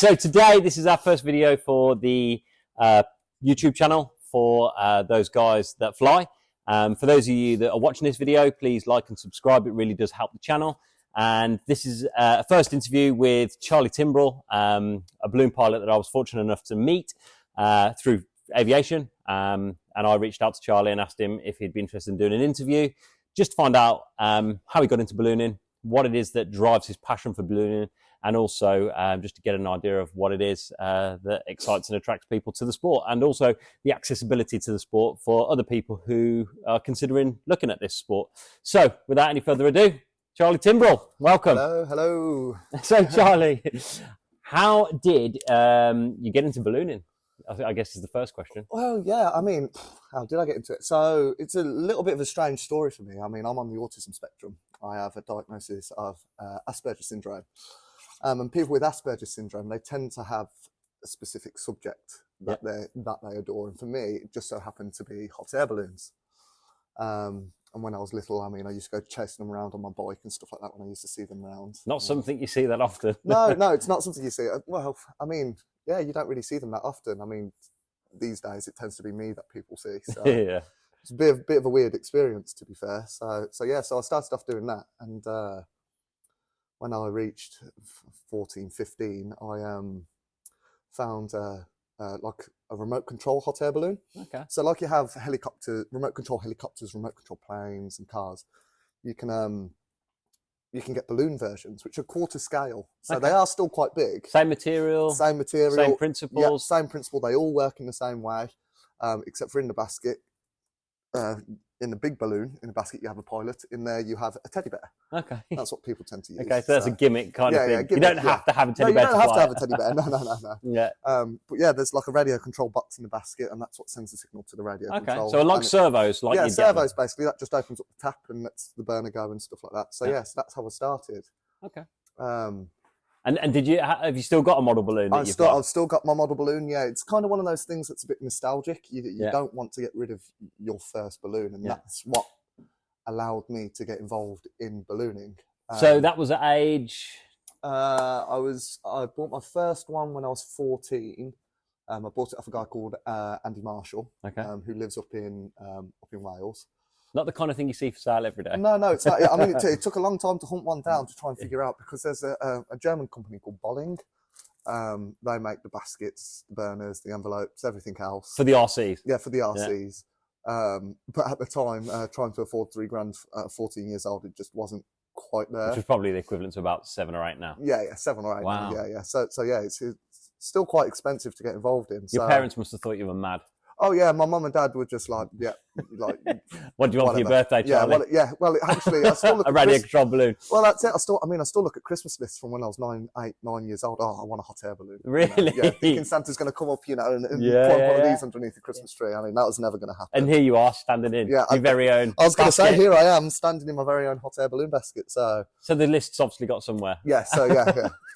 So today, this is our first video for the YouTube channel for those guys that fly. For those of you that are watching this video, please like and subscribe. It really does help the channel. And this is a first interview with Charlie Timbrell, a balloon pilot that I was fortunate enough to meet through aviation. And I reached out to Charlie and asked him if he'd be interested in doing an interview, just to find out how he got into ballooning, what it is that drives his passion for ballooning, and also just to get an idea of what it is that excites and attracts people to the sport, and also the accessibility to the sport for other people who are considering looking at this sport. So without any further ado, Charlie Timbrell, welcome. Hello, hello. So Charlie, how did you get into ballooning? I guess is the first question. Well, yeah, I mean, how did I get into it? So it's a little bit of a strange story for me. I mean, I'm on the autism spectrum. I have a diagnosis of Asperger's syndrome. And people with Asperger's syndrome, they tend to have a specific subject that they adore. And for me, it just so happened to be hot air balloons. And when I was little, I mean, I used to go chasing them around on my bike and stuff like that when I used to see them around. Not something you see that often. No, it's not something you see. Well, I mean, yeah, you don't really see them that often. I mean, these days it tends to be me that people see. So Yeah. it's a bit of a weird experience, to be fair. So I started off doing that. And when I reached 14, 15, I found like a remote control hot air balloon. Okay. So like you have remote control helicopters, remote control planes and cars, you can get balloon versions, which are quarter scale. So they are still quite big. Same material. Same principles. Yeah, same principle. They all work in the same way, except for in the basket. In the big balloon, in the basket, you have a pilot. In there, you have a teddy bear. Okay. That's what people tend to use. Okay, so that's a gimmick kind of thing. Yeah, You don't have to have a teddy bear. You don't have to have a teddy bear. No. Yeah. But yeah, there's like a radio control box in the basket, and that's what sends the signal to the radio control. So like servos, like servos basically. That just opens up the tap and lets the burner go and stuff like that. So yes, that's how I started. Okay. And have you still got a model balloon? I've still got my model balloon. Yeah, it's kind of one of those things that's a bit nostalgic. You don't want to get rid of your first balloon, and that's what allowed me to get involved in ballooning. So that was at age. I bought my first one when I was 14. I bought it off a guy called Andy Marshall, who lives up in Wales. Not the kind of thing you see for sale every day. No, it's not. I mean, it took a long time to hunt one down to try and figure out, because there's a German company called Bolling. They make the baskets, the burners, the envelopes, everything else. For the RCs? Yeah, for the RCs. But at the time, trying to afford $3,000 at 14 years old, it just wasn't quite there. Which is probably the equivalent to about 7 or 8 now. Yeah, 7 or 8. Wow. Now. Yeah. So yeah, it's still quite expensive to get involved in. Your parents must have thought you were mad. Oh yeah, my mum and dad were just like, What do you want for your birthday, Charlie? Well, actually, I still look a radio control balloon. Well, that's it. I still look at Christmas lists from when I was 9 years old. Oh, I want a hot air balloon. Really? Yeah, thinking Santa's going to come up, and put one of these underneath the Christmas tree. I mean, that was never going to happen. And here you are, standing in your very own. I was going to say, here I am, standing in my very own hot air balloon basket. So the list's obviously got somewhere. Yeah. So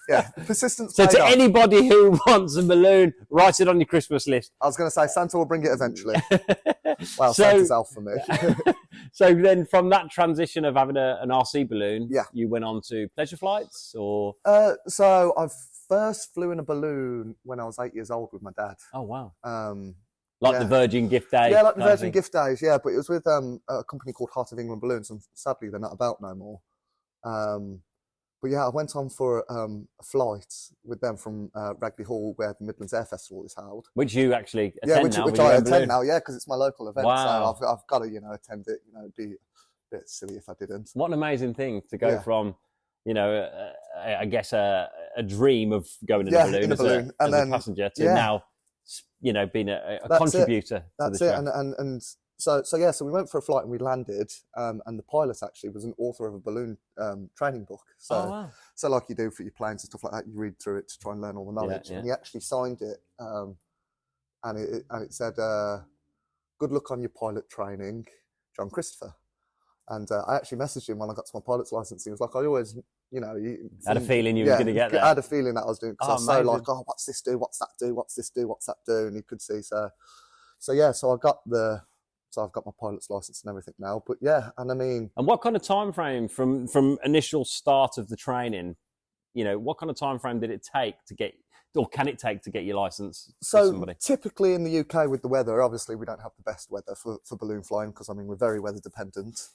yeah. Persistence. So to anybody who wants a balloon, write it on your Christmas list. I was going to say Santa will bring it eventually. Well, Santa's elf for me. So then from that transition of having an RC balloon, you went on to pleasure flights, or? So I first flew in a balloon when I was 8 years old with my dad. Oh, wow. Like the Virgin Gift Days? Yeah, like the Virgin Gift Days, yeah. But it was with a company called Heart of England Balloons, and sadly they're not about no more. But yeah, I went on for a flight with them from Ragley Hall, where the Midlands Air Festival is held. Which you actually attend now? Which I attend now, yeah, because it's my local event. Wow. So I've got to, attend it. It'd be a bit silly if I didn't. What an amazing thing to go from, I guess a dream of going in a balloon, as a passenger to now, being a contributor to the show. And so we went for a flight and we landed, and the pilot actually was an author of a balloon training book. So like you do for your planes and stuff like that, you read through it to try and learn all the knowledge. And he actually signed it, and it said, "Good luck on your pilot training, John Christopher." And I actually messaged him when I got to my pilot's license. He was like, "I always, had a feeling you were going to get there." I had a feeling that I was doing, because I was so like, "Oh, what's this do? What's that do? What's this do? What's that do?" And he could see. So I've got my pilot's license and everything now. But yeah, and I mean... And what kind of time frame from initial start of the training, what kind of time frame did it take to get or can it take to get your license? So typically in the UK with the weather, obviously we don't have the best weather for balloon flying because I mean we're very weather dependent.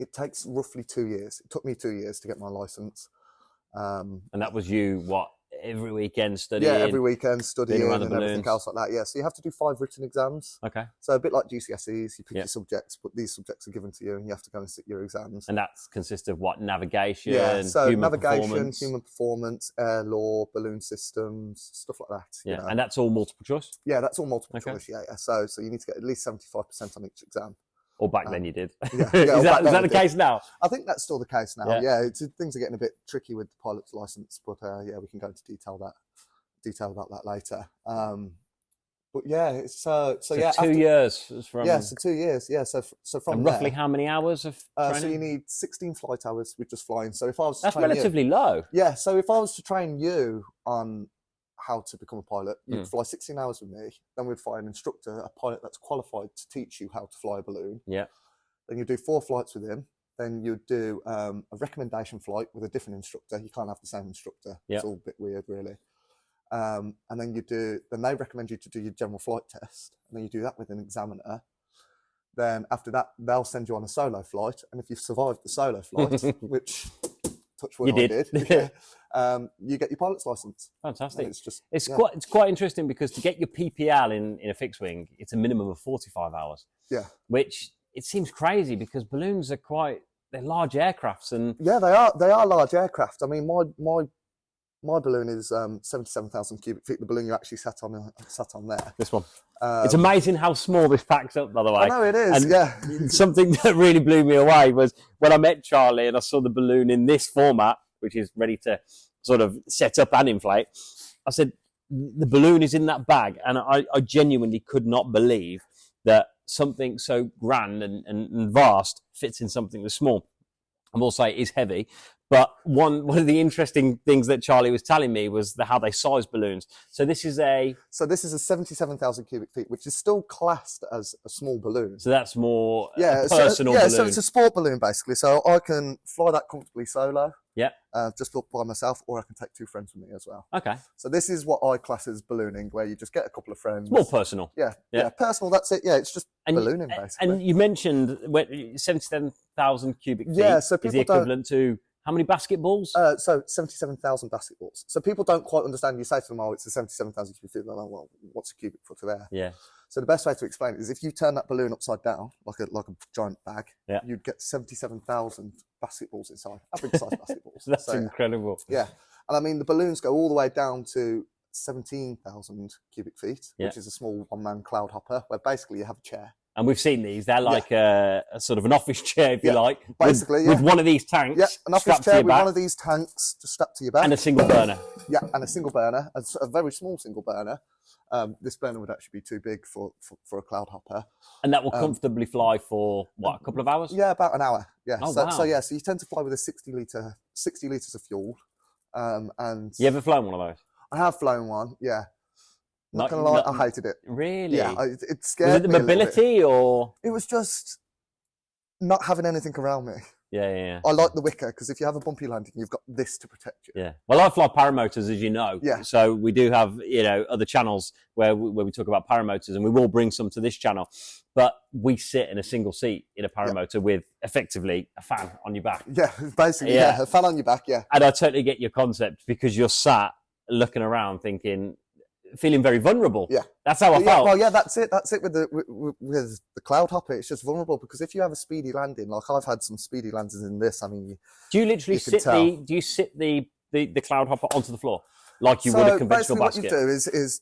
It takes roughly 2 years. It took me 2 years to get my license. And that was you, what, every weekend studying? Yeah, every weekend studying and balloons. everything else like that. Yeah, so you have to do 5 written exams. Okay. So a bit like GCSEs, you pick your subjects, but these subjects are given to you and you have to go and sit your exams. And that consists of what? Navigation? Yeah, so human navigation, performance? human performance, air law, balloon systems, stuff like that. Yeah, you know. and that's all multiple choice? Yeah, that's all multiple choice. Yeah, yeah. So you need to get at least 75% on each exam. Or back then you did. Yeah, is that the case now? I think that's still the case now. Yeah, things are getting a bit tricky with the pilot's license, but yeah, we can go into detail about that later. But yeah, so yeah, 2 years from. Yeah, so 2 years. Yeah, so from roughly there, how many hours of training? So you need 16 flight hours with just flying. So if I was to that's train relatively low. Yeah, so if I was to train you on how to become a pilot, you'd fly 16 hours with me. Then we'd fly an instructor, a pilot that's qualified to teach you how to fly a balloon. Yeah. Then you do 4 flights with him. Then you'd do a recommendation flight with a different instructor. You can't have the same instructor. It's all a bit weird, really. And then then they recommend you to do your general flight test. And then you do that with an examiner. Then after that, they'll send you on a solo flight. And if you've survived the solo flight, which touch wood, you did. You get your pilot's license. Fantastic. And it's quite interesting because to get your PPL in a fixed wing, it's a minimum of 45 hours. Yeah. Which it seems crazy because balloons are they're large aircrafts and yeah, they are large aircraft. I mean, my balloon is 77,000 cubic feet. The balloon you actually sat on there. This one. It's amazing how small this packs up, by the way. I know it is. And something that really blew me away was when I met Charlie and I saw the balloon in this format, which is ready to sort of set up and inflate. I said, the balloon is in that bag. And I genuinely could not believe that something so grand and vast fits in something that's small. I will say it is heavy. But one of the interesting things that Charlie was telling me was how they size balloons. So this is a 77,000 cubic feet, which is still classed as a small balloon. So that's more a personal balloon. So it's a sport balloon basically. So I can fly that comfortably solo. Yeah. Just up by myself, or I can take 2 friends with me as well. Okay. So this is what I class as ballooning, where you just get a couple of friends. More personal. Yeah, personal. That's it. Yeah, it's just ballooning basically. And you mentioned 77,000 cubic feet. Yeah, so people is the equivalent to how many basketballs? So 77,000 basketballs. So people don't quite understand. You say to them, "Oh, it's a 77,000 cubic feet." They're like, "Well, what's a cubic foot of air?" Yeah. So the best way to explain it is if you turn that balloon upside down, like a giant bag, you'd get 77,000 basketballs inside, average size basketballs. That's incredible. Yeah. And I mean, the balloons go all the way down to 17,000 cubic feet, which is a small one-man cloud hopper, where basically you have a chair. And we've seen these. They're like a sort of an office chair, if you like. Basically, with one of these tanks. Yeah, an office chair with one of these tanks just strapped to your back. And a single burner. Yeah, and a single burner, a very small single burner. This burner would actually be too big for a cloud hopper. And that will comfortably fly for, what, a couple of hours? Yeah, about an hour. Yeah. Oh, so, wow. so you tend to fly with a 60 litres of fuel. And you ever flown one of those? I have flown one, yeah. Not gonna lie, I hated it. Really? Yeah, it scared me. Was it the mobility or? It was just not having anything around me. Yeah. I like the wicker because if you have a bumpy landing, you've got this to protect you. Yeah. Well, I fly paramotors, as you know. Yeah. So we do have, other channels where we talk about paramotors, and we will bring some to this channel. But we sit in a single seat in a paramotor with effectively a fan on your back. Yeah, basically, a fan on your back, yeah. And I totally get your concept because you're sat looking around feeling very vulnerable. Yeah. That's how I felt. Well, yeah, that's it. That's it with the cloud hopper. It's just vulnerable because if you have a speedy landing, like I've had some speedy landings in this, I mean, do you literally sit the cloud hopper onto the floor like you would a conventional basket? What you do is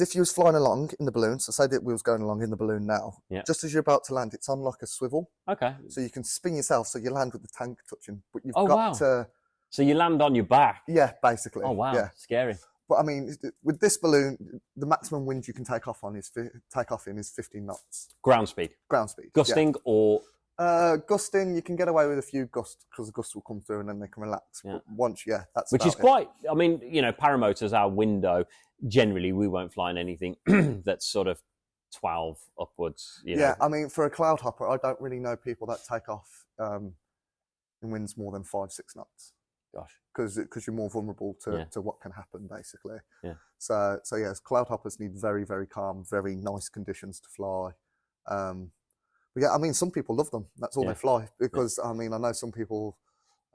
if you was flying along in the balloon, so say that we was going along in the balloon now, just as you're about to land, it's on like a swivel. Okay. So you can spin yourself so you land with the tank touching, but you've So you land on your back? Yeah, basically. Oh, wow. Yeah. Scary. But I mean, with this balloon, the maximum wind you can take off in is 15 knots. Ground speed? Ground speed. Gusting or? Gusting, you can get away with a few gusts because the gusts will come through and then they can relax. Yeah. But once, that's which is quite, I mean, paramotors, our window, generally we won't fly in anything that's sort of 12 upwards. Yeah, I mean, for a cloud hopper, I don't really know people that take off in winds more than 5-6 knots. Gosh. Because you're more vulnerable Yeah. to what can happen, basically. Yeah. So yes, cloud hoppers need very, very calm, very nice conditions to fly. But yeah, I mean, some people love them. That's all Yeah. they fly, because I mean, I know some people,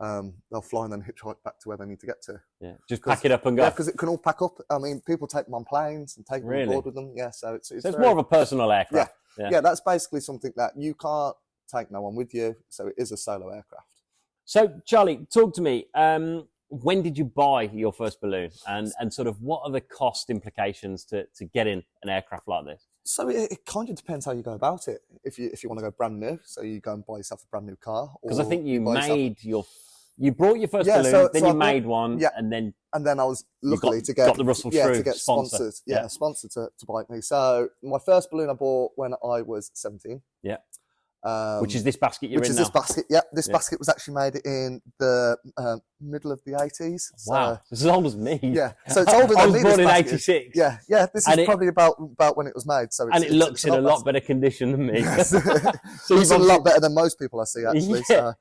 they'll fly and then hitchhike back to where they need to get to. Yeah, just pack it up and go. Yeah, because it can all pack up. I mean, people take them on planes and take them on board with them. Yeah, so it's so it's more of a personal aircraft. Yeah, that's basically something that you can't take no one with you. So it is a solo aircraft. So Charlie, talk to me. When did you buy your first balloon, and sort of what are the cost implications to getting an aircraft like this? So it kind of depends how you go about it. If you want to go brand new, so you go and buy yourself a brand new car. Because I think you brought your first balloon, so then I you made one, and then I was lucky to get the Russell True sponsored. Yeah, a sponsor to buy me. So my first balloon I bought when I was 17. Yeah. Which is this basket you're in now? This basket, yeah. This basket was actually made in the middle of the 80s. So, wow, it's as old as me. Yeah, so it's older than me. I was born in basket. 86. Yeah, this is probably about when it was made. So it looks in a lot better condition than me. Yes. So it's a lot better than most people I see, actually. Yeah.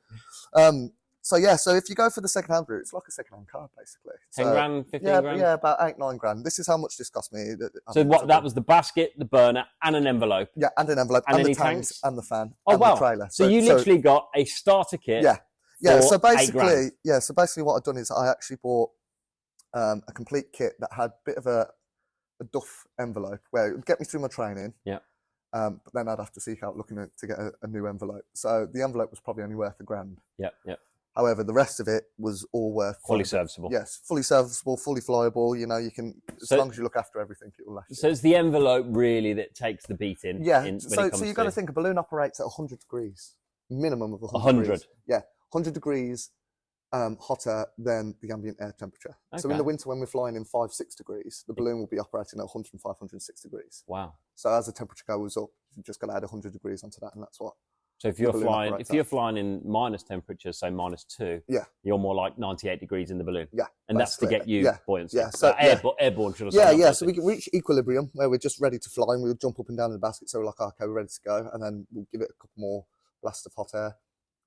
So if you go for the second-hand route, it's like a second-hand car, basically. 10 grand, 15 grand? Yeah, about 8-9 grand. This is how much this cost me. So that was the basket, the burner, and an envelope? Yeah, and an envelope, and the tanks, and the fan, and the trailer. So you literally got a starter kit. Yeah. So basically, what I've done is I actually bought a complete kit that had a bit of a duff envelope where it would get me through my training. Yeah. But then I'd have to seek out looking to get a new envelope. So the envelope was probably only worth £1,000. Yeah. However, the rest of it was all worth fully serviceable. Yes, fully serviceable, fully flyable. You know, you can, as long as you look after everything, it will last. So it's the envelope really that takes the beating. Yeah. So you've got to think a balloon operates at 100 degrees, minimum of 100 degrees. Yeah, 100 degrees hotter than the ambient air temperature. Okay. So in the winter, when we're flying in 5-6 degrees, the balloon will be operating at 105, 106 degrees. Wow. So as the temperature goes up, you've just got to add 100 degrees onto that, and that's what. So if you're flying in minus temperatures, say -2, you're more like 98 degrees in the balloon. Yeah. And that's to get you buoyancy. Yeah. So airborne, should I say? Yeah. So we can reach equilibrium where we're just ready to fly, and we'll jump up and down in the basket. So we're like, okay, we're ready to go, and then we'll give it a couple more blasts of hot air,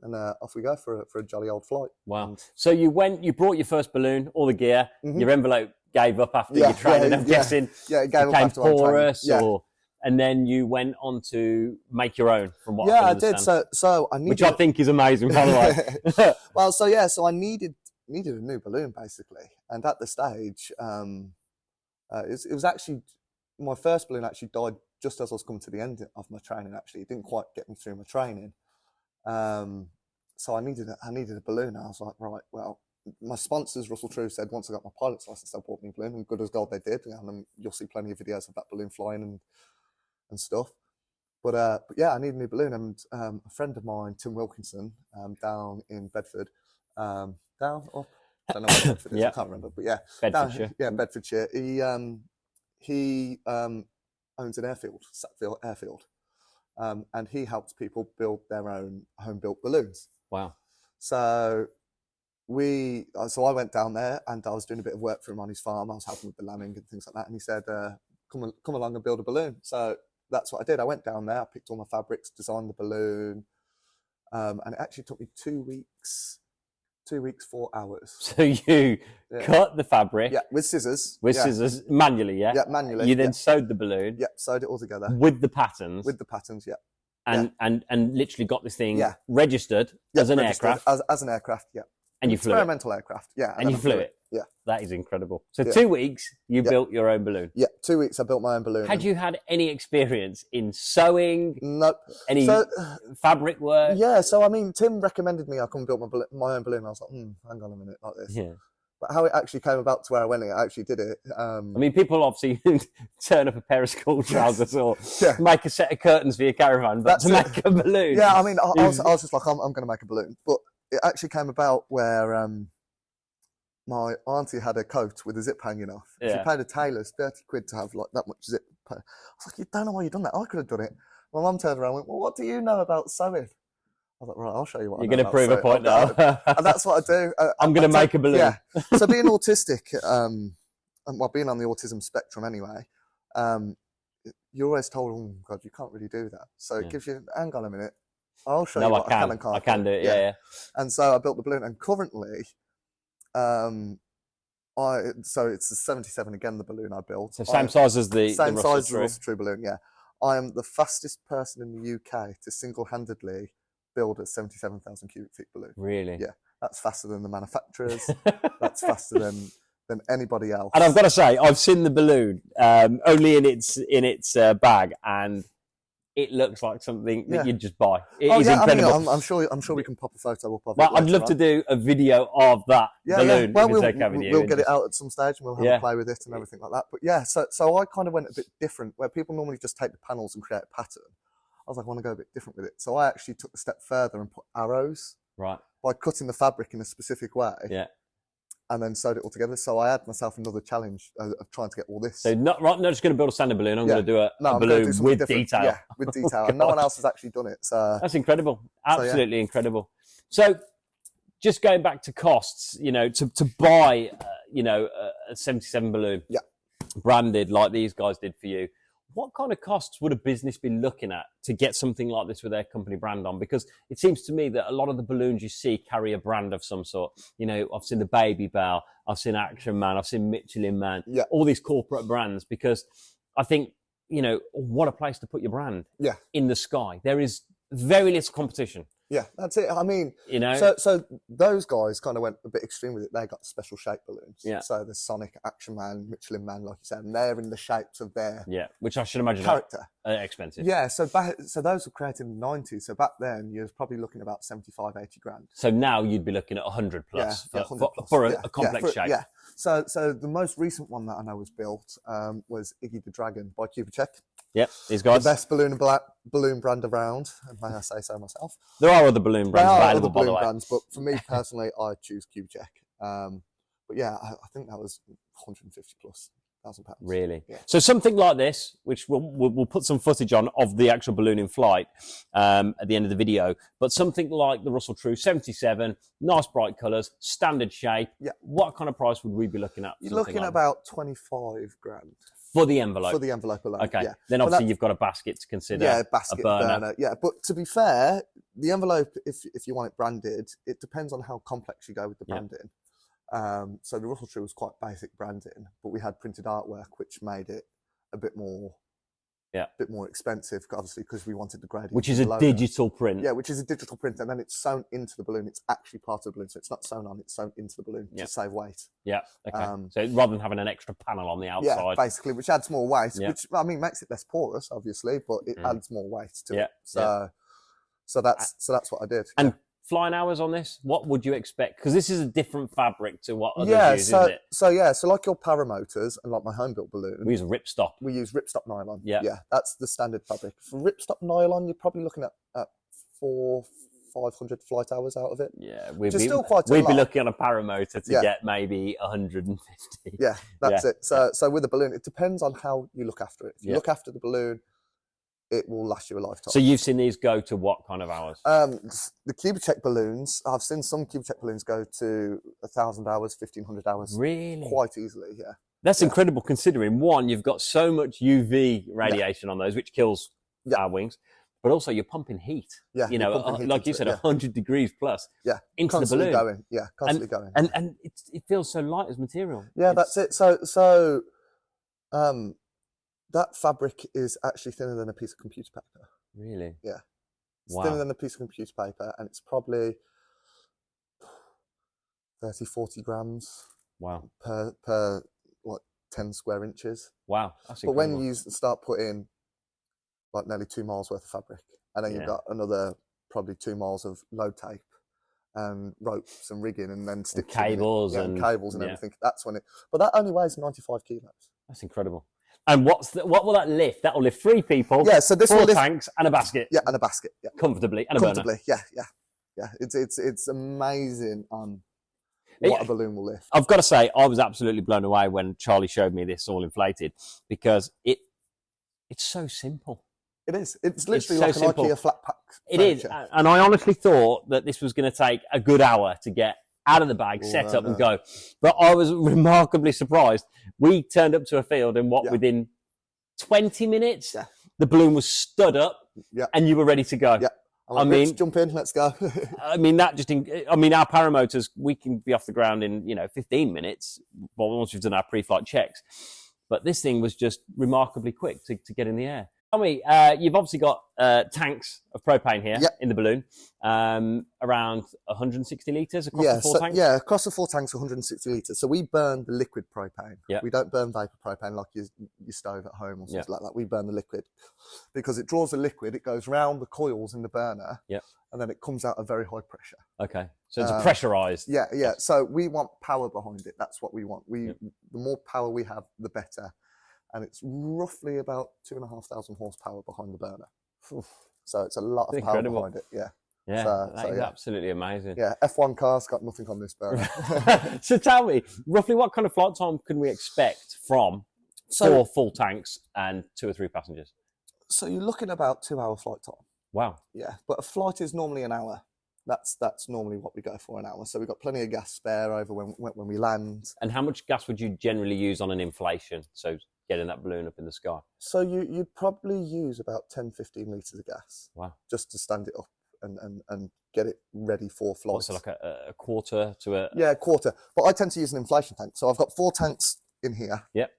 and off we go for a jolly old flight. Wow. So you brought your first balloon, all the gear. Your envelope gave up after your training. I'm guessing. Yeah, it gave up after porous, and then you went on to make your own, from what I can understand. I did. So I needed, which I think is amazing, by the way. Well, so I needed a new balloon, basically, and at the stage, it was actually my first balloon actually died just as I was coming to the end of my training. Actually, it didn't quite get me through my training, so I needed a balloon. And I was like, right, well, my sponsors, Russell True, said once I got my pilot's license, they'll bought me a balloon, and good as gold they did. And you'll see plenty of videos of that balloon flying and stuff. But yeah, I need a new balloon, and a friend of mine, Tim Wilkinson, down in Bedford, down up, I don't know where Bedford is, I can't remember, but Bedfordshire. Bedfordshire. He owns an airfield, Sackville Airfield, and he helps people build their own home-built balloons. Wow. So I went down there, and I was doing a bit of work for him on his farm. I was helping with the lambing and things like that, and he said, come along and build a balloon. So that's what I did. I went down there, I picked all my fabrics, designed the balloon, and it actually took me 2 weeks, 4 hours. So you cut the fabric? Yeah, with scissors. Scissors, manually, yeah? Yeah, manually. You then sewed the balloon? Yeah, sewed it all together. With the patterns? With the patterns, yeah. And literally got this thing registered as an aircraft? As an aircraft, yeah. And you flew experimental aircraft, yeah. And you flew it? Yeah. That is incredible. So 2 weeks, you built your own balloon? Yeah, 2 weeks I built my own balloon. Had you had any experience in sewing? Nope. Any fabric work? Yeah, so I mean, Tim recommended me I come build my own balloon. I was like, hang on a minute, like this. Yeah. But how it actually came about to where I went, I actually did it. I mean, people obviously turn up a pair of school trousers or make a set of curtains for your caravan, but to make a balloon. Yeah, I mean, I was just like, I'm going to make a balloon. But it actually came about where my auntie had a coat with a zip hanging off. She paid a tailor's 30 quid to have like that much zip. I was like, you don't know why you've done that. I could have done it. My mum turned around and went, well, what do you know about sewing? I was like, right, I'll show you what You're going to prove a point now. And that's what I do. I'm going to make a balloon. Yeah. So being autistic, being on the autism spectrum anyway, you're always told, oh, God, you can't really do that. So it gives you, hang on a minute, I'll show you what I can and can't. I can do it, yeah. And so I built the balloon, and currently So it's a 77 again, the balloon I built. So same size as the same Russell size as the True. Russell True balloon, yeah. I am the fastest person in the UK to single-handedly build a 77,000 cubic feet balloon. Really? Yeah, that's faster than the manufacturers. That's faster than anybody else. And I've got to say, I've seen the balloon only in its bag, and it looks like something that you'd just buy. It is incredible. I mean, I'm sure we can pop a photo up of well, it. I'd love to do a video of that balloon. Well, if it's okay with you. We'll get it out at some stage and we'll have a play with it and everything like that. But yeah, so I kind of went a bit different, where people normally just take the panels and create a pattern. I was like, I want to go a bit different with it. So I actually took a step further and put arrows. Right. By cutting the fabric in a specific way. Yeah. And then sewed it all together. So I had myself another challenge of trying to get all this. So not just going to build a standard balloon. I'm going to do a balloon with detail. Yeah, with detail. And no one else has actually done it. So that's incredible. Absolutely incredible. So just going back to costs, to buy, a 77 balloon, branded like these guys did for you. What kind of costs would a business be looking at to get something like this with their company brand on? Because it seems to me that a lot of the balloons you see carry a brand of some sort. I've seen the Baby Bell, I've seen Action Man, I've seen Michelin Man, all these corporate brands, because I think, what a place to put your brand in the sky. There is very little competition. Yeah, that's it. I mean, so those guys kind of went a bit extreme with it. They got special shape balloons. Yeah. So there's Sonic, Action Man, Michelin Man, like you said, and they're in the shapes of their which I should imagine character. Expensive. Yeah. So those were created in the 90s. So back then you're probably looking about 75, 80 grand. So now you'd be looking at 100 plus for a complex shape. Yeah. So the most recent one that I know was built was Iggy the Dragon by Kubicek. Yep, these guys. The best balloon brand around, may I say so myself. There are other balloon brands available, by the way. But for me personally, I choose Kubicek. But yeah, I think that was 150 plus £1,000. Really? Yeah. So something like this, which we'll put some footage on of the actual balloon in flight at the end of the video, but something like the Russell True 77, nice bright colours, standard shape. Yeah. What kind of price would we be looking at? You're looking at about 25 grand. For the envelope? For the envelope alone, okay. Yeah. Then obviously you've got a basket to consider. Yeah, basket, burner. Yeah, but to be fair, the envelope, if you want it branded, it depends on how complex you go with the branding. So the Russell True was quite basic branding, but we had printed artwork, which made it a bit more expensive, obviously, because we wanted the gradient. Which is a digital print. Yeah, which is a digital print, and then it's sewn into the balloon. It's actually part of the balloon, so it's not sewn on, it's sewn into the balloon to save weight. Yeah, okay. So rather than having an extra panel on the outside. Yeah, basically, which adds more weight, which, I mean, makes it less porous, obviously, but it adds more weight to it. So that's what I did. And flying hours on this, what would you expect? Because this is a different fabric to what others use, isn't it? So like your paramotors and like my home built balloon, we use ripstop. We use ripstop nylon. Yeah, that's the standard fabric. For ripstop nylon, you're probably looking at 400-500 flight hours out of it. Yeah, we'd be looking at a paramotor to get maybe 150. Yeah, that's it. So with a balloon, it depends on how you look after it. If you look after the balloon, it will last you a lifetime. So you've seen these go to what kind of hours? The Kubicek balloons, I've seen some Kubicek balloons go to 1,000 hours, 1,500 hours. Really? Quite easily, yeah. That's incredible, considering, one, you've got so much UV radiation on those, which kills our wings, but also you're pumping heat. Yeah, like you said, 100 degrees plus into constantly the balloon. Going. Yeah, constantly going. And it feels so light as material. Yeah, that's it. So that fabric is actually thinner than a piece of computer paper. Really? Yeah. It's thinner than a piece of computer paper, and it's probably 30, 40 grams per 10 square inches. Wow. That's but incredible. when you start putting like nearly 2 miles worth of fabric, and then you've got another probably 2 miles of load tape and ropes and rigging, and then and cables and cables and everything, that's when but that only weighs 95 kilos. That's incredible. And what will that lift? That will lift 3 people. Yeah, so this 4 tanks and a basket. Yeah, and a basket. Yeah, comfortably and a burner. Yeah. It's amazing what a balloon will lift. I've got to say, I was absolutely blown away when Charlie showed me this all inflated, because it's so simple. It is. It's literally like an IKEA flat pack. It is, and I honestly thought that this was going to take a good hour to get out of the bag, set up and go. But I was remarkably surprised. We turned up to a field and within 20 minutes, the balloon was stood up and you were ready to go. Yeah. I'm like, I mean, Rich, jump in, let's go. I mean, our paramotors, we can be off the ground in, 15 minutes, once we've done our pre-flight checks. But this thing was just remarkably quick to get in the air. Tell me, you've obviously got tanks of propane here in the balloon, around 160 litres across the four tanks? Yeah, across the 4 tanks, 160 litres. So we burn the liquid propane. Yeah. We don't burn vapor propane like your stove at home or something like that. We burn the liquid because it draws the liquid, it goes round the coils in the burner, and then it comes out at very high pressure. Okay, so it's pressurised. Yeah. So we want power behind it. That's what we want. The more power we have, the better. And it's roughly about 2,500 horsepower behind the burner. So it's a lot of power behind it. Yeah. Yeah, that is absolutely amazing. Yeah, F1 cars got nothing on this burner. So tell me, roughly what kind of flight time can we expect from 4 full tanks and 2 or 3 passengers? So you're looking about 2-hour flight time. Wow. Yeah, but a flight is normally an hour. That's normally what we go for, an hour. So we've got plenty of gas spare over when we land. And how much gas would you generally use on an inflation? So getting that balloon up in the sky? So you'd probably use about 10, 15 litres of gas. Wow. Just to stand it up and get it ready for flight. So like a quarter to a... Yeah, a quarter. But I tend to use an inflation tank. So I've got 4 tanks in here. Yep.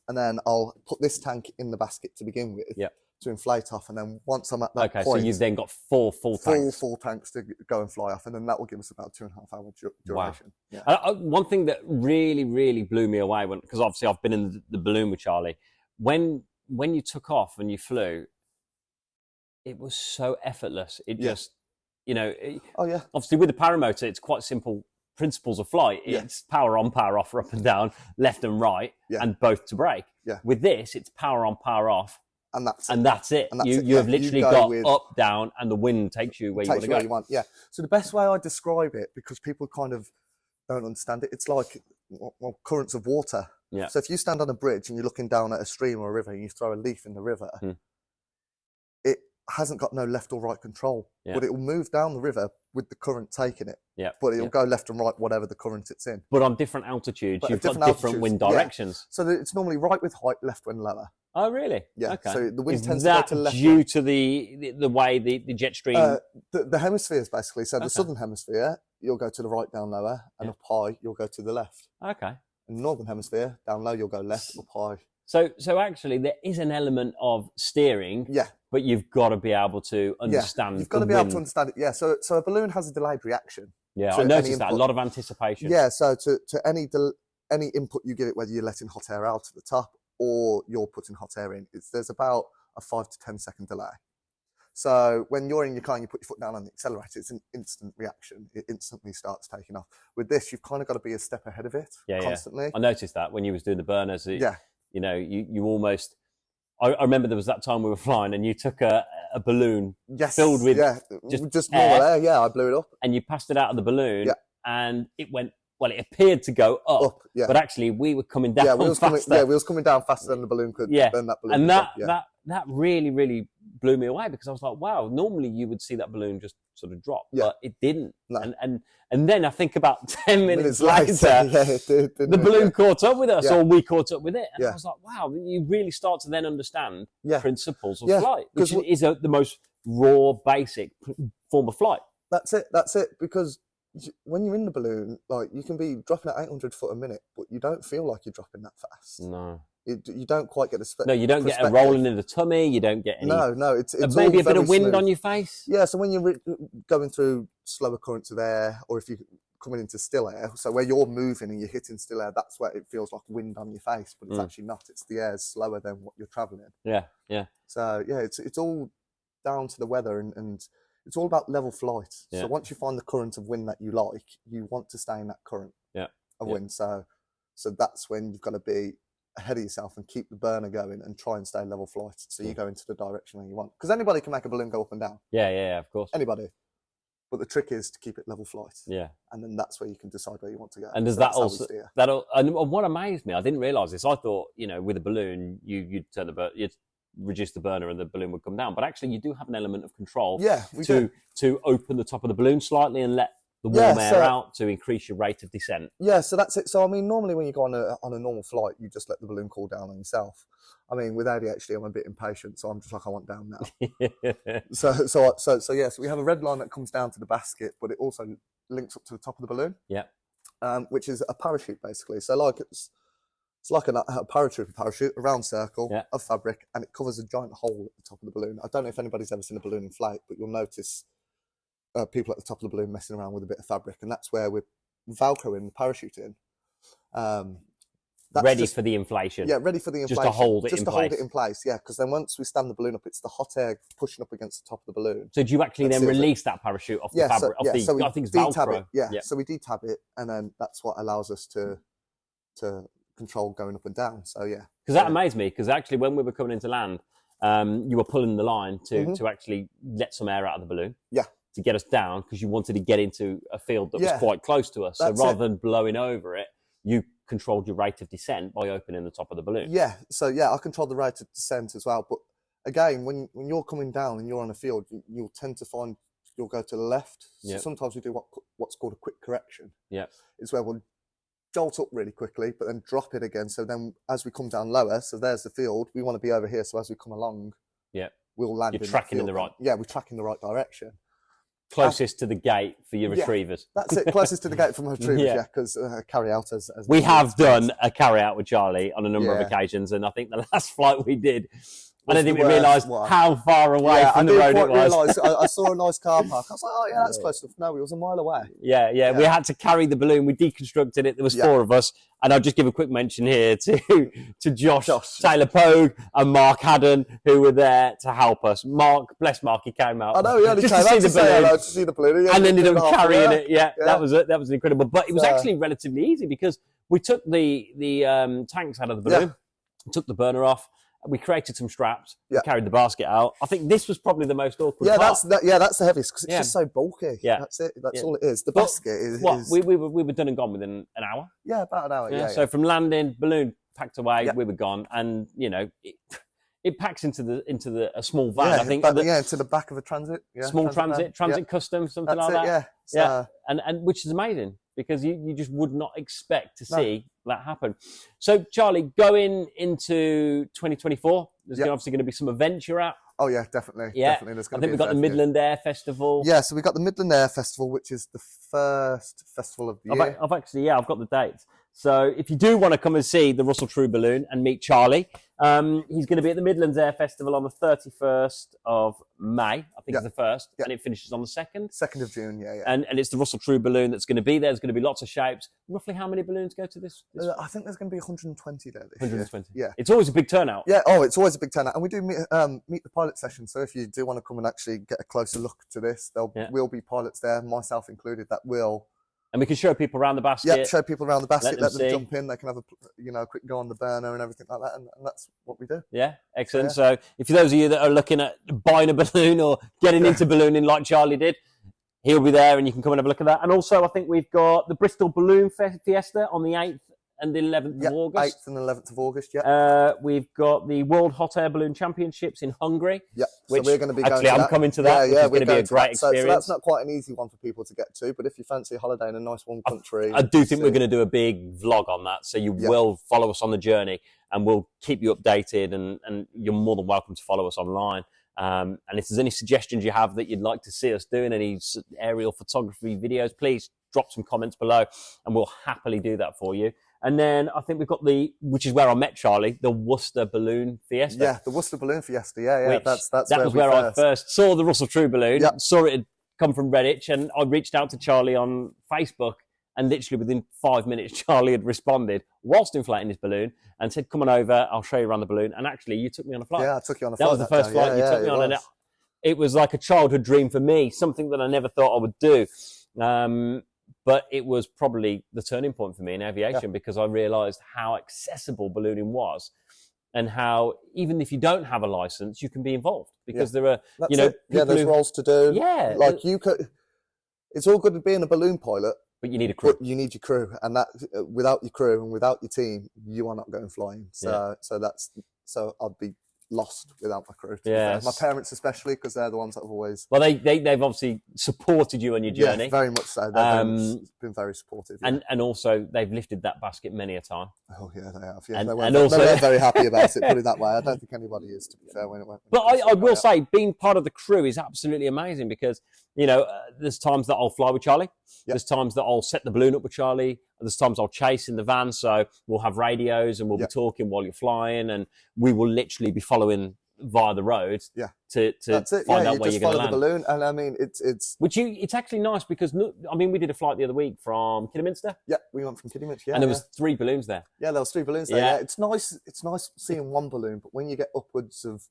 And then I'll put this tank in the basket to begin with. Yep. To inflate off, and then once I'm at that point... Okay, so you've then got 4 full tanks. 4 full tanks to go and fly off, and then that will give us about 2.5 hour duration. Wow. Yeah. One thing that really, really blew me away, because obviously I've been in the balloon with Charlie, when you took off and you flew, it was so effortless. It just, obviously with the paramotor, it's quite simple principles of flight. It's power on, power off, up and down, left and right, and both to brake. Yeah. With this, it's power on, power off. And that's it. You have literally got up, down, and the wind takes you where you want to go. Yeah. So the best way I describe it, because people kind of don't understand it, it's like currents of water. Yeah. So if you stand on a bridge and you're looking down at a stream or a river and you throw a leaf in the river, it hasn't got no left or right control, but it will move down the river with the current taking it. Yeah. But it'll go left and right, whatever the current it's in. But on different altitudes, you've got different wind directions. So it's normally right with height, left when lower. Oh, really? Yeah. Okay. So the wind tends to go to left. Due to the way the jet stream? The hemispheres, basically. So the southern hemisphere, you'll go to the right, down lower, and up high, you'll go to the left. Okay. In the northern hemisphere, down low, you'll go left, up high. So actually, there is an element of steering. Yeah. But you've got to be able to understand. Yeah. You've got to be able to understand it. Yeah. So a balloon has a delayed reaction. Yeah, I noticed that. A lot of anticipation. Yeah. So to any input you give it, whether you're letting hot air out at the top or you're putting hot air in, there's about a 5 to 10 second delay. So when you're in your car and you put your foot down on the accelerator, it's an instant reaction. It instantly starts taking off. With this, you've kind of got to be a step ahead of it constantly. Yeah. I noticed that when you was doing the burners. You almost... I remember there was that time we were flying and you took a balloon filled with just normal air. Yeah, I blew it up. And you passed it out of the balloon and it went... Well, it appeared to go up, but actually we were coming down faster. We was coming down faster than the balloon could. Than that balloon. And that really, really blew me away, because I was like, wow, normally you would see that balloon just sort of drop, but it didn't. No. And then I think about 10 minutes later, the balloon caught up with us, or we caught up with it. And I was like, wow, you really start to then understand principles of flight, which is the most raw, basic form of flight. That's it, because when you're in the balloon, like, you can be dropping at 800 foot a minute, but you don't feel like you're dropping that fast. No. You don't quite get No, you don't get a rolling in the tummy. You don't get any... No, it's maybe a bit of wind smooth on your face. Yeah, so when you're going through slower currents of air, or if you're coming into still air, so where you're moving and you're hitting still air, that's where it feels like wind on your face, but it's actually not. It's the air's slower than what you're traveling. Yeah. So yeah, it's all down to the weather, and it's all about level flight. So once you find the current of wind that you like, you want to stay in that current of wind. So that's when you've got to be ahead of yourself and keep the burner going and try and stay level flight, so you go into the direction that you want. Because anybody can make a balloon go up and down. Yeah, of course. Anybody. But the trick is to keep it level flight. Yeah. And then that's where you can decide where you want to go. And does that also... And what amazed me, I didn't realise this. I thought, with a balloon, you'd reduce the burner and the balloon would come down. But actually, you do have an element of control. Yeah, we do. To open the top of the balloon slightly and let the warm air out to increase your rate of descent. Yeah, so that's it. So I mean, normally when you go on a normal flight, you just let the balloon cool down on yourself. I mean, with ADHD, I'm a bit impatient, so I'm just like, I want down now. So yes, we have a red line that comes down to the basket, but it also links up to the top of the balloon. Yeah. Which is a parachute basically. So like it's like a parachute, a round circle of fabric, and it covers a giant hole at the top of the balloon. I don't know if anybody's ever seen a balloon inflate, but you'll notice people at the top of the balloon messing around with a bit of fabric, and that's where we're velcroing the parachute in. Ready for the inflation. Yeah, ready for the inflation. Just to hold it in place. Just to hold it in place, yeah, because then once we stand the balloon up, it's the hot air pushing up against the top of the balloon. So do you actually then release that parachute off the fabric? So I think it's Velcro. So we detab it, and then that's what allows us to control going up and down. So yeah. Because that amazed me, because actually when we were coming into land, you were pulling the line to actually let some air out of the balloon. Yeah. To get us down, because you wanted to get into a field that was quite close to us. So rather than blowing over it, you controlled your rate of descent by opening the top of the balloon. Yeah, so yeah, I controlled the rate of descent as well. But again, when you're coming down and you're on a field, you'll tend to find you'll go to the left. So sometimes we do what's called a quick correction. Yeah. It's where we'll jolt up really quickly, but then drop it again. So then as we come down lower, so there's the field, we want to be over here. So as we come along, we'll land You're tracking in the right. Yeah, we're tracking the right direction. Closest to the gate for your retrievers. That's it, closest to the gate for my retrievers, because carry out as we have done a carry out with Charlie on a number of occasions, and I think the last flight we did, I don't think we realised how far away from the road it was. I saw a nice car park. I was like, oh yeah, that's close enough. No, it was a mile away. Yeah. We had to carry the balloon. We deconstructed it. There was 4 of us. And I'll just give a quick mention here to Josh Taylor Pogue and Mark Haddon, who were there to help us. Mark, bless Mark, he came out. I know, he only came out to see the balloon. And ended up carrying it. Yeah, that was incredible. But it was actually relatively easy, because we took the tanks out of the balloon, took the burner off. We created some straps. We carried the basket out. I think this was probably the most awkward part. That's the heaviest, because it's just so bulky. Yeah, that's it. That's all it is. The basket is. We were done and gone within an hour. Yeah, about an hour. Yeah. So from landing, balloon packed away, we were gone, and it packs into a small van. I think. To the back of a transit. Yeah, small transit custom, something like that. Yeah. And which is amazing, because you just would not expect to see that happen. So Charlie, going into 2024, there's obviously going to be some events you're at. Oh yeah, definitely. Yeah, definitely. I think we've got the Midland Air Festival. Yeah, so we've got the Midland Air Festival, which is the first festival of the year. I've got the dates. So if you do want to come and see the Russell True Balloon and meet Charlie, he's going to be at the Midlands Air Festival on the 31st of May. I think it's the 1st, and it finishes on the 2nd. 2nd of June, yeah. And it's the Russell True Balloon that's going to be there. There's going to be lots of shapes. Roughly how many balloons go to this? I think there's going to be 120 there this 120. year. Yeah. It's always a big turnout. Yeah, it's always a big turnout. And we do meet the pilot session. So if you do want to come and actually get a closer look to this, there will be pilots there, myself included, that will... And we can show people around the basket. Yeah, show people around the basket, let them jump in. They can have a quick go on the burner and everything like that, and that's what we do. Yeah, excellent. So if for those of you that are looking at buying a balloon or getting into ballooning like Charlie did, he'll be there and you can come and have a look at that. And also, I think we've got the Bristol Balloon Fiesta on the 8th and the 11th of August. 8th and 11th of August, we've got the World Hot Air Balloon Championships in Hungary. Yeah, which so we're going to be going actually, I'm coming to that, which is going to be a great experience. So that's not quite an easy one for people to get to, but if you fancy a holiday in a nice warm country... I do think we're going to do a big vlog on that, so you will follow us on the journey, and we'll keep you updated, and you're more than welcome to follow us online. And if there's any suggestions you have that you'd like to see us doing, any aerial photography videos, please drop some comments below, and we'll happily do that for you. And then I think we've got which is where I met Charlie, the Worcester Balloon Fiesta. Yeah, the Worcester Balloon Fiesta. Yeah. That was where I first saw the Russell True Balloon. Yep. Saw it had come from Redditch, and I reached out to Charlie on Facebook, and literally within 5 minutes, Charlie had responded whilst inflating his balloon and said, "Come on over, I'll show you around the balloon." And actually, you took me on a flight. Yeah, I took you on a flight. That was the first flight you took me on, and it was like a childhood dream for me, something that I never thought I would do. But it was probably the turning point for me in aviation, because I realised how accessible ballooning was, and how even if you don't have a license, you can be involved, because there are, there's roles to do. Yeah, like you could. It's all good at being a balloon pilot, but you need a crew. But you need your crew, and that without your crew and without your team, you are not going flying. So I'd be lost without my crew. Yeah, my parents especially, because they're the ones that have always. Well, they've obviously supported you on your journey. Yeah, very much so. They've been very supportive. Yeah. And also they've lifted that basket many a time. Oh yeah, they have. Yeah, and they also weren't very happy about it. Put it that way. I don't think anybody is, to be fair. When it went. But I will say, being part of the crew is absolutely amazing because there's times that I'll fly with Charlie. Yep. There's times that I'll set the balloon up with Charlie. There's times I'll chase in the van. So we'll have radios and we'll be talking while you're flying, and we will literally be following via the road to find out where you're going to land. The balloon, and I mean it's actually nice because we did a flight the other week from Kidderminster. Yeah, we went from Kidderminster. And there was 3 balloons there. Yeah, there was 3 balloons there. Yeah, it's nice seeing one balloon, but when you get upwards of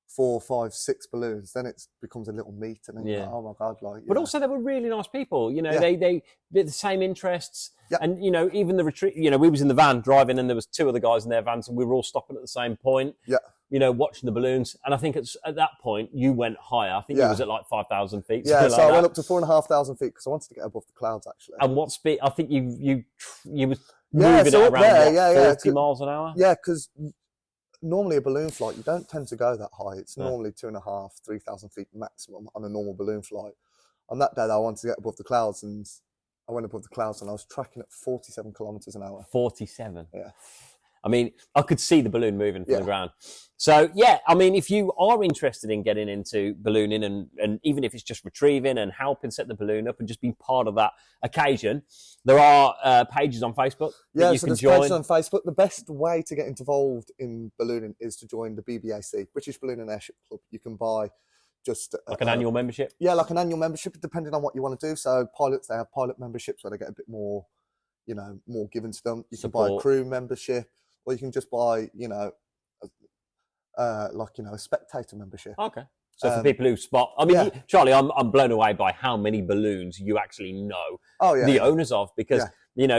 4, 5, 6 balloons, then it becomes a little meat, and then you're like, oh my god, like. But also, they were really nice people. They did the same interests, and even the retreat. We was in the van driving, and there was 2 other guys in their vans, and we were all stopping at the same point. Yeah. Watching the balloons, and I think at that point you went higher. I think you was at like 5,000 feet. Yeah, so I went up to 4,500 feet because I wanted to get above the clouds actually. And what speed? I think you was moving at around 40 miles an hour. Yeah, because normally a balloon flight, you don't tend to go that high. It's normally 2,500, 3,000 feet maximum on a normal balloon flight. On that day, I wanted to get above the clouds, and I went above the clouds, and I was tracking at 47 kilometers an hour. 47. Yeah. I could see the balloon moving from the ground. So, if you are interested in getting into ballooning and even if it's just retrieving and helping set the balloon up and just being part of that occasion, there are pages on Facebook that you can join. Pages on Facebook. The best way to get involved in ballooning is to join the BBAC, British Balloon and Airship Club. You can buy just like an annual membership? Yeah, like an annual membership, depending on what you want to do. So pilots, they have pilot memberships where they get a bit more, more given to them. You can buy a crew membership. Or you can just buy, a spectator membership. Okay. So for people who spot, Charlie, I'm blown away by how many balloons you actually know the owners of, because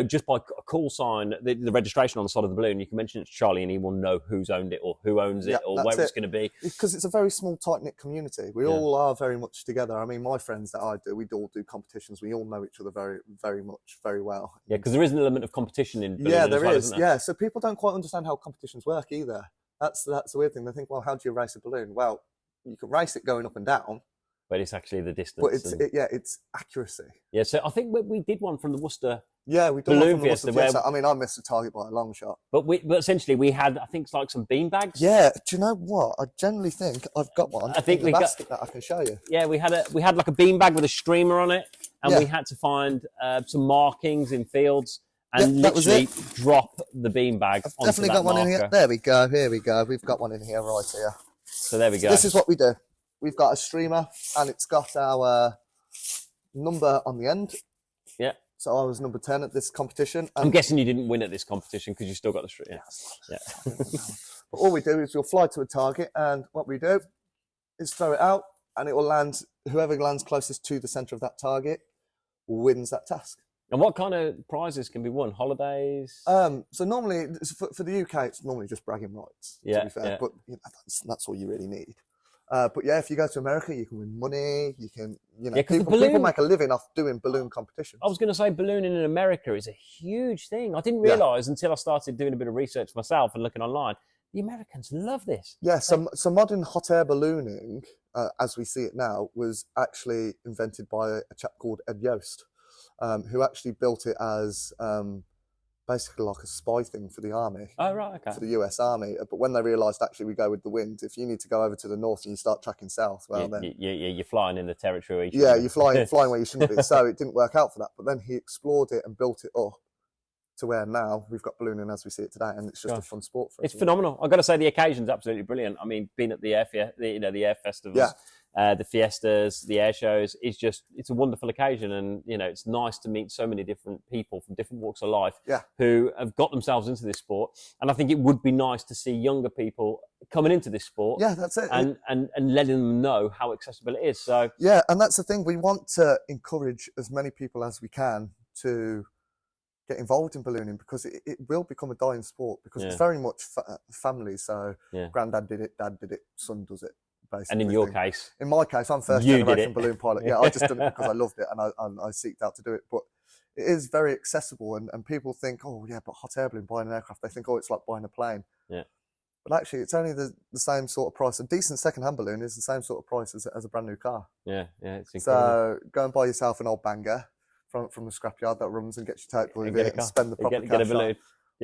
just by a call sign, the registration on the side of the balloon, you can mention it to Charlie and he will know who's owned it or who owns it or where it's going to be. Because it's a very small, tight-knit community. We all are very much together. I mean, my friends that I do, we all do competitions. We all know each other very, very much, very well. Yeah, because there is an element of competition in ballooning there as well, is. Isn't there? Yeah, so people don't quite understand how competitions work either. That's the weird thing. They think, well, how do you race a balloon? Well, you can race it going up and down, but it's actually the distance. But it's accuracy. Yeah, so I think we did one from the Worcester. Yeah, we did balloon one from the Worcester Fiesta. I mean, I missed the target by a long shot. But essentially we had, I think, like some bean bags. Yeah, do you know what? I generally think I've got one. I think we got that I can show you. Yeah, we had like a bean bag with a streamer on it, and we had to find some markings in fields. And literally drop the bean bag onto definitely that got one marker. in here. There we go. Here we go. We've got one in here right here. So there we go. This is what we do. We've got a streamer and it's got our number on the end. Yeah. So I was number 10 at this competition. I'm guessing you didn't win at this competition because you still got the streamer. Yeah. But all we do is we'll fly to a target, and what we do is throw it out, and it will land. Whoever lands closest to the center of that target wins that task. And what kind of prizes can be won? Holidays? So normally, for the UK, it's normally just bragging rights, to be fair. But that's all you really need. But if you go to America, you can win money. You can, people make a living off doing balloon competitions. I was going to say ballooning in America is a huge thing. I didn't realise until I started doing a bit of research myself and looking online. The Americans love this. Yeah, so modern hot air ballooning, as we see it now, was actually invented by a chap called Ed Yost. Who actually built it as basically like a spy thing for the army. Oh, right, okay. For the US Army. But when they realised actually we go with the wind, if you need to go over to the north and you start tracking south, well then... You're flying in the territory. Yeah, you're flying where you shouldn't be. So it didn't work out for that. But then he explored it and built it up to where now we've got ballooning as we see it today, and it's just a fun sport for us. It's phenomenal. I've got to say the occasion's absolutely brilliant. I mean, being at the air festivals, the fiestas, the air shows, it's a wonderful occasion, and it's nice to meet so many different people from different walks of life who have got themselves into this sport. And I think it would be nice to see younger people coming into this sport. Yeah, that's it. And letting them know how accessible it is. So yeah, and that's the thing. We want to encourage as many people as we can to get involved in ballooning, because it will become a dying sport, because it's very much family. So granddad did it, dad did it, son does it. And in your case? In my case, I'm first generation balloon pilot. Yeah, I just did it because I loved it, and I seeked out to do it. But it is very accessible, and people think, oh yeah, but hot air balloon, buying an aircraft, they think, oh, it's like buying a plane. Yeah. But actually, it's only the same sort of price. A decent second-hand balloon is the same sort of price as a brand new car. Yeah, it's incredible. So go and buy yourself an old banger from the scrapyard that runs and gets you totally with it and spend the proper get cash a balloon.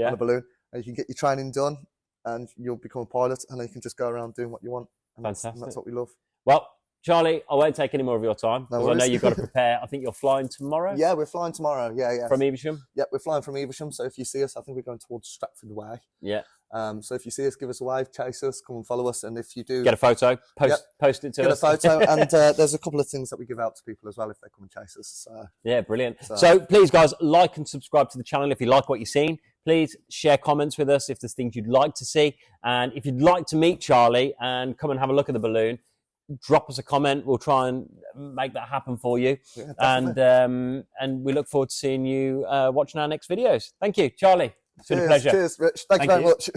on a balloon. And you can get your training done and you'll become a pilot and then you can just go around doing what you want. And Fantastic. That's what we love. Well, Charlie, I won't take any more of your time No because I know you've got to prepare. I think you're flying tomorrow. Yeah, we're flying tomorrow. Yeah. From Evesham? Yeah, we're flying from Evesham. So if you see us, I think we're going towards Stratford way. Yeah. So if you see us, give us a wave, chase us, come and follow us. And if you do... Get a photo, post it to us. Get a photo. And there's a couple of things that we give out to people as well if they come and chase us. So, yeah, brilliant. So please, guys, like and subscribe to the channel if you like what you've seen. Please share comments with us if there's things you'd like to see. And if you'd like to meet Charlie and come and have a look at the balloon, drop us a comment. We'll try and make that happen for you. Yeah, and we look forward to seeing you watching our next videos. Thank you, Charlie. It's been a pleasure. Cheers, Rich. Thank you very much.